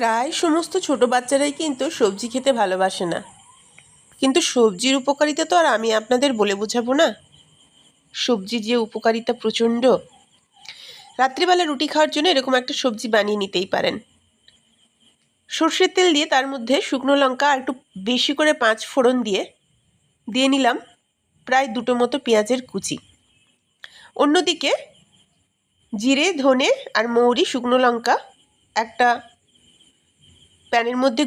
প্রায় সমস্ত ছোট বাচ্চারাই কিন্তু সবজি খেতে ভালোবাসে না, কিন্তু সবজির উপকারিতা তো আর আমি আপনাদের বলে বোঝাবো না। সবজির যে উপকারিতা প্রচণ্ড। রাত্রিবেলা রুটি খাওয়ার জন্য এরকম একটা সবজি বানিয়ে নিতেই পারেন। সর্ষের তেল দিয়ে তার মধ্যে শুকনো লঙ্কা আর একটু বেশি করে 5 ফোড়ন দিয়ে নিলাম প্রায় 2টো মতো পেঁয়াজের কুচি। অন্যদিকে জিরে, ধনে আর মৌরি, শুকনো লঙ্কা একটা প্যানের মধ্যে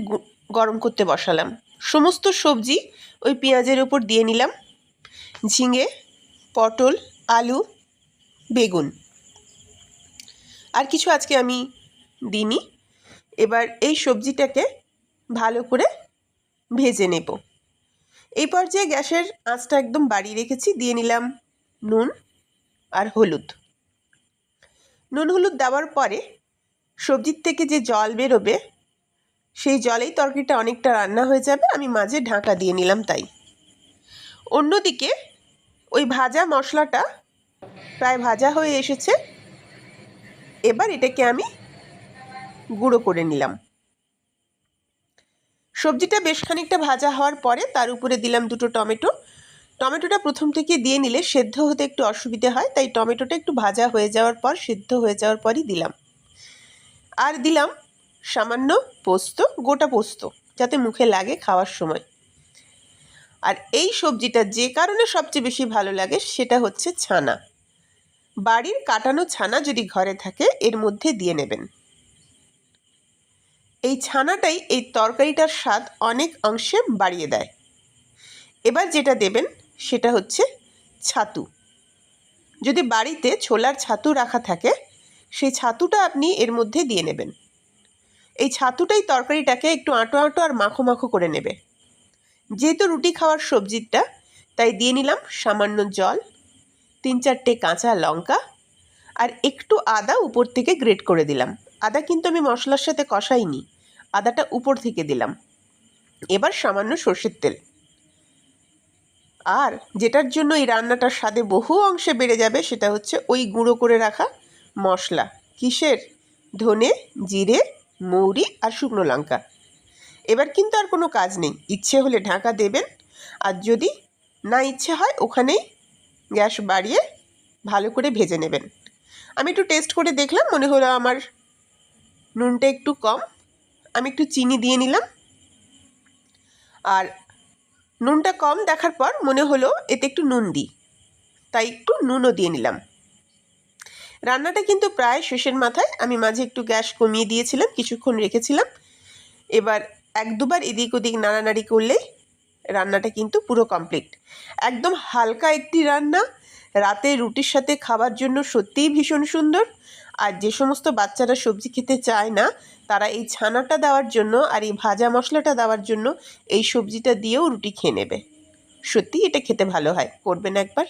গরম করতে বসালাম। সমস্ত সবজি ওই পেঁয়াজের ওপর দিয়ে নিলাম। ঝিঙে, পটল, আলু, বেগুন, আর কিছু আজকে আমি দিইনি। এবার এই সবজিটাকে ভালো করে ভেজে নেব। এই পর্যায়ে গ্যাসের আঁচটা একদম বাড়িয়ে রেখেছি। দিয়ে নিলাম নুন আর হলুদ। নুন হলুদ দেওয়ার পরে সবজির থেকে যে জল বেরোবে সেই জলেই তরকারিটা অনেকটা রান্না হয়ে যাবে। আমি মাঝে ঢাকা দিয়ে নিলাম তাই। অন্যদিকে ওই ভাজা মশলাটা প্রায় ভাজা হয়ে এসেছে। এবার এটাকে আমি গুঁড়ো করে নিলাম। সবজিটা বেশ খানিকটা ভাজা হওয়ার পরে তার উপরে দিলাম 2টো টমেটো। টমেটোটা প্রথম থেকে দিয়ে নিলে সেদ্ধ হতে একটু অসুবিধে হয়, তাই টমেটোটা একটু ভাজা হয়ে যাওয়ার পর, সেদ্ধ হয়ে যাওয়ার পরই দিলাম। আর দিলাম সামান্য পোস্ত, গোটা পোস্ত, যাতে মুখে লাগে খাওয়ার সময়। আর এই সবজিটা যে কারণে সবচেয়ে বেশি ভালো লাগে সেটা হচ্ছে ছানা। বাড়ির কাটানো ছানা যদি ঘরে থাকে এর মধ্যে দিয়ে নেবেন। এই ছানাটাই এই তরকারিটার স্বাদ অনেক অংশে বাড়িয়ে দেয়। এবার যেটা দেবেন সেটা হচ্ছে ছাতু। যদি বাড়িতে ছোলার ছাতু রাখা থাকে সেই ছাতুটা আপনি এর মধ্যে দিয়ে নেবেন। এই ছাতুটাই তরকারিটাকে একটু আঁটো আঁটো আর মাখো মাখো করে নেবে। যেহেতু রুটি খাওয়ার সবজিটা, তাই দিয়ে নিলাম সামান্য জল, 3-4টে কাঁচা লঙ্কা আর একটু আদা উপর থেকে গ্রেট করে দিলাম। আদা কিন্তু আমি মশলার সাথে কষাইনি, আদাটা উপর থেকে দিলাম। এবার সামান্য সর্ষের তেল, আর যেটার জন্য এই রান্নাটার স্বাদে বহু অংশে বেড়ে যাবে সেটা হচ্ছে ওই গুঁড়ো করে রাখা মশলা। কিসের? ধনে, জিরে, মৌরি আর শুকনো লঙ্কা। এবার কিন্তু আর কোনো কাজ নেই, ইচ্ছে হলে ঢাকা দেবেন, আর যদি না ইচ্ছে হয় ওখানেই গ্যাস বাড়িয়ে ভালো করে ভেজে নেবেন। আমি একটু টেস্ট করে দেখলাম, মনে হলো আমার নুনটা একটু কম, আমি একটু চিনি দিয়ে নিলাম। আর নুনটা কম দেখার পর মনে হলো এতে একটু নুন দিই, তাই একটু নুনও দিয়ে নিলাম। রান্নাটা কিন্তু প্রায় শেষের মাথায়। আমি মাঝে একটু গ্যাস কমিয়ে দিয়েছিলাম, কিছুক্ষণ রেখেছিলাম। এবার 1-2বার এদিক ওদিক নাড়ানাড়ি করলেই রান্নাটা কিন্তু পুরো কমপ্লিট। একদম হালকা একটি রান্না, রাতে রুটির সাথে খাবার জন্য সত্যিই ভীষণ সুন্দর। আর যে সমস্ত বাচ্চারা সবজি খেতে চায় না তারা এই ছানাটা দেওয়ার জন্য আর এই ভাজা মশলাটা দেওয়ার জন্য এই সবজিটা দিয়েও রুটি খেয়ে নেবে। সত্যিই এটা খেতে ভালো হয়, করবেন একবার।